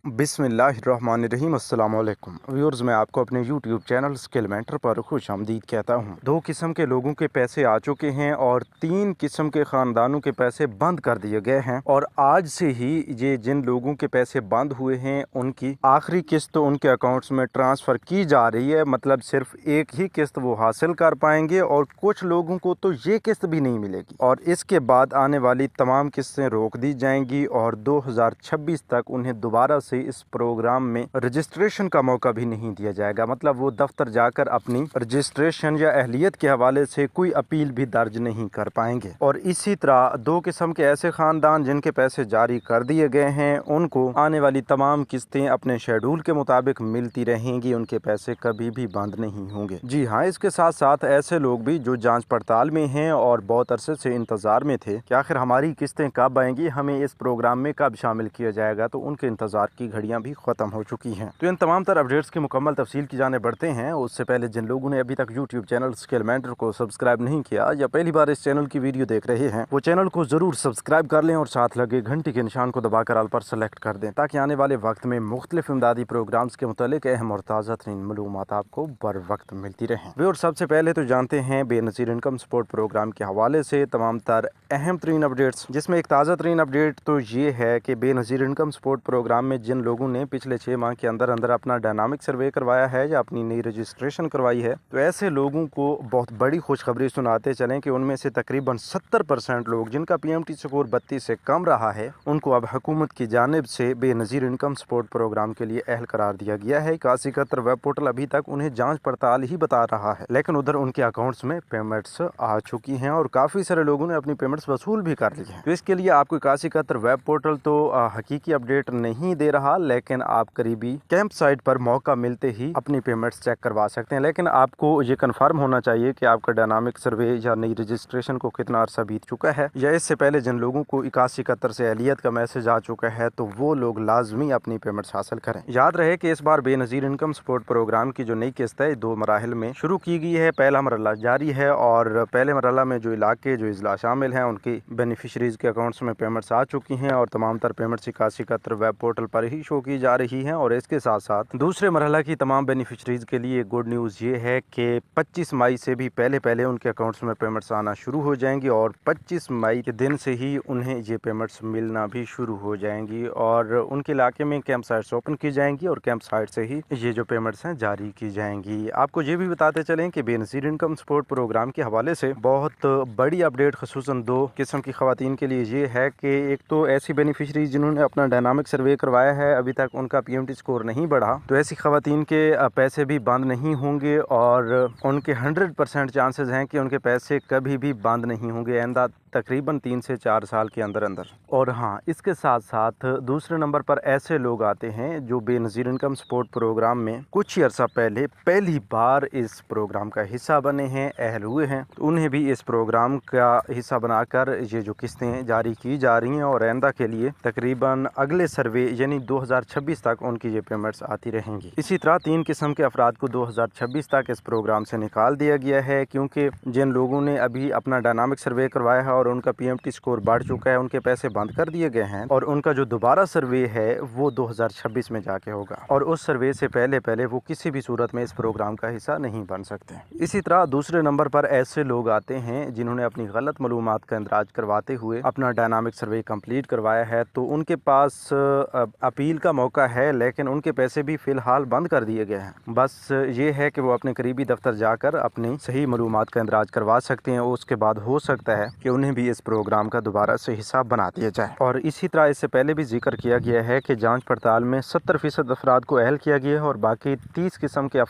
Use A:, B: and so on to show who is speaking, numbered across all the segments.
A: बिस्मिल्लाहिर्रहमानिर्रहीम अस्सलाम वालेकुम व्यूअर्स, मैं आपको अपने यूट्यूब चैनल स्किल मेंटर पर खुश आमदीद कहता हूँ। दो किस्म के लोगों के पैसे आ चुके हैं और तीन किस्म के ख़ानदानों के पैसे बंद कर दिए गए हैं। और आज से ही ये जिन लोगों के पैसे बंद हुए हैं उनकी आखिरी किस्त तो उनके अकाउंट्स में ट्रांसफ़र की जा रही है। मतलब सिर्फ एक ही किस्त वो हासिल कर पाएंगे और कुछ लोगों को तो ये किस्त भी नहीं मिलेगी और इसके बाद आने वाली तमाम किस्तें रोक दी जाएंगी और 2026 तक उन्हें दोबारा से इस प्रोग्राम में रजिस्ट्रेशन का मौका भी नहीं दिया जाएगा। मतलब वो दफ्तर जाकर अपनी रजिस्ट्रेशन या अहलियत के हवाले से कोई अपील भी दर्ज नहीं कर पाएंगे। और इसी तरह दो किस्म के ऐसे खानदान जिनके पैसे जारी कर दिए गए हैं उनको आने वाली तमाम किस्तें अपने शेड्यूल के मुताबिक मिलती रहेंगी, उनके पैसे कभी भी बंद नहीं होंगे। जी हाँ, इसके साथ साथ ऐसे लोग भी जो जांच पड़ताल में हैं और बहुत अरसे से इंतजार में थे कि आखिर हमारी किस्तें कब आएंगी, हमें इस प्रोग्राम में कब शामिल किया जाएगा, तो उनके इंतजार की घड़ियां भी खत्म हो चुकी हैं। तो इन तमाम तर अपडेट्स की मुकम्मल तफसील की जाने बढ़ते हैं। उससे पहले जिन लोगों ने अभी तक यूट्यूब चैनल स्किल मेंटर को सब्सक्राइब नहीं किया या पहली बार इस चैनल की वीडियो देख रहे हैं, वो चैनल को जरूर सब्सक्राइब कर लें और साथ लगे घंटी के निशान को दबाकर ऑल पर सेलेक्ट कर दें ताकि आने वाले वक्त में मुख्तलिफ इमदादी प्रोग्राम्स के मुतालिक अहम और ताज़ा तरीन मालूमात आपको बर वक्त मिलती रहें। और सबसे पहले तो जानते हैं बेनज़ीर इनकम सपोर्ट प्रोग्राम के हवाले से तमाम तर अहम तरीन अपडेट्स, जिसमें एक ताज़ा तरीन अपडेट तो ये है कि बेनज़ीर इनकम सपोर्ट प्रोग्राम में जिन लोगों ने पिछले 6 माह के अंदर अंदर अपना डायनामिक सर्वे करवाया है या अपनी नई रजिस्ट्रेशन करवाई है, तो ऐसे लोगों को बहुत बड़ी खुशखबरी सुनाते चलें कि उनमें से तकरीबन 70% लोग जिनका PMT स्कोर 32 से कम रहा है उनको अब हुकूमत की जानिब से बेनज़ीर इनकम सपोर्ट प्रोग्राम के लिए अहल करार दिया गया है। 8171 वेब पोर्टल अभी तक उन्हें जाँच पड़ताल ही बता रहा है, लेकिन उधर उनके अकाउंट्स में पेमेंट्स आ चुकी हैं और काफ़ी सारे लोगों ने अपनी पेमेंट्स वसूल भी कर ली हैं। तो इसके लिए आपको 8171 वेब पोर्टल तो हकीकी अपडेट नहीं दे रहा, लेकिन आप करीबी कैंप साइट पर मौका मिलते ही अपनी पेमेंट्स चेक करवा सकते हैं। लेकिन आपको ये कंफर्म होना चाहिए कि आपका डायनामिक सर्वे या नई रजिस्ट्रेशन को कितना अरसा बीत चुका है, या इससे पहले जिन लोगों को 8171 से अहलियत का मैसेज आ चुका है तो वो लोग लाजमी अपनी पेमेंट्स हासिल करें। याद रहे कि इस बार बेनज़ीर इनकम सपोर्ट प्रोग्राम की जो नई किस्त है 2 मराहिल में शुरू की गई है। पहला मरहला जारी है और पहले मरहला में जो इलाके जो इजला शामिल हैं उनकी बेनिफिशरीज के अकाउंट्स में पेमेंट्स आ चुकी हैं और तमाम तर पेमेंट्स 8171 वेब पोर्टल पर ही शो की जा रही हैं। और इसके साथ साथ दूसरे मरहला की तमाम बेनिफिशरीज के लिए गुड न्यूज़ ये है कि 25 मई से भी पहले उनके अकाउंट्स में पेमेंट्स आना शुरू हो जाएंगी और 25 मई के दिन से ही उन्हें ये पेमेंट्स मिलना भी शुरू हो जाएंगी और उनके इलाके में कैंप साइट्स ओपन की जाएंगी और कैंप साइट से ही ये जो पेमेंट्स हैं जारी की जाएंगी। आपको ये भी बताते चलें कि बेनज़ीर इनकम सपोर्ट प्रोग्राम के हवाले से बहुत बड़ी अपडेट खसूसन 2 किस्म की खवातीन के लिए ये है कि एक तो ऐसी बेनिफिशरीज जिन्होंने अपना डायनामिक सर्वे करवाया है, अभी तक उनका PMT स्कोर नहीं बढ़ा, तो ऐसी खवातीन के पैसे भी बंद नहीं होंगे और उनके 100% चांसेस हैं कि उनके पैसे कभी भी बंद नहीं होंगे आइंदा तकरीबन 3 से 4 साल के अंदर अंदर। और हाँ, इसके साथ साथ दूसरे नंबर पर ऐसे लोग आते हैं जो बेनज़ीर इनकम सपोर्ट प्रोग्राम में कुछ ही अरसा पहले पहली बार इस प्रोग्राम का हिस्सा बने हैं, अहल हुए हैं, तो उन्हें भी इस प्रोग्राम का हिस्सा बनाकर ये जो किस्तें जारी की जा रही हैं और आइंदा के लिए तकरीबन अगले सर्वे यानी 2026 तक उनकी ये पेमेंट्स आती रहेंगी। इसी तरह 3 किस्म के अफराद को 2026 तक इस प्रोग्राम से निकाल दिया गया है, क्योंकि जिन लोगों ने अभी अपना डायनामिक सर्वे करवाया है और उनका PMT स्कोर बढ़ चुका है उनके पैसे बंद कर दिए गए हैं और उनका जो दोबारा सर्वे है वो 2026 में जाके होगा और उस सर्वे से पहले वो किसी भी सूरत में इस प्रोग्राम का हिस्सा नहीं बन सकते। इसी तरह दूसरे नंबर पर ऐसे लोग आते हैं जिन्होंने अपनी गलत मालूमात का इंदराज करवाते हुए अपना डायनामिक सर्वे कंप्लीट करवाया है, तो उनके पास अपील का मौका है, लेकिन उनके पैसे भी फिलहाल बंद कर दिए गए हैं। बस ये है कि वो अपने करीबी दफ्तर जाकर अपनी सही मालूमात का इंदराज करवा सकते हैं। उसके बाद हो सकता है कि उन्हें भी इस प्रोग्राम का दोबारा से हिस्सा बना दिया जाए। और इसी तरह इससे पहले भी जिक्र किया गया है कि जांच पड़ताल में 70% अफराद को अहल किया गया है और बाकी 30 किस्म के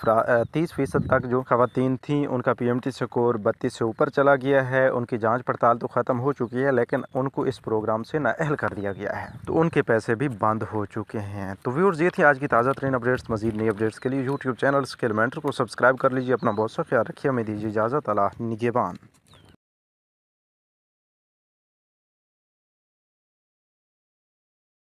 A: 30% तक जो खवातीन थी उनका PMT स्कोर 32 से ऊपर चला गया है, उनकी जांच पड़ताल तो ख़त्म हो चुकी है लेकिन उनको इस प्रोग्राम से नाअहल कर दिया गया है, तो उनके पैसे भी बंद हो चुके हैं। तो व्यूअर्स, ये थी आज की ताज़ा तरीन अपडेट्स। मजीद नई अपडेट्स के लिए यूट्यूब चैनल स्किल मेंटर को सब्सक्राइब कर लीजिए। अपना बहुत सा ख्याल रखिए। हमें दीजिए इजाज़त। अल्लाह निगहबान।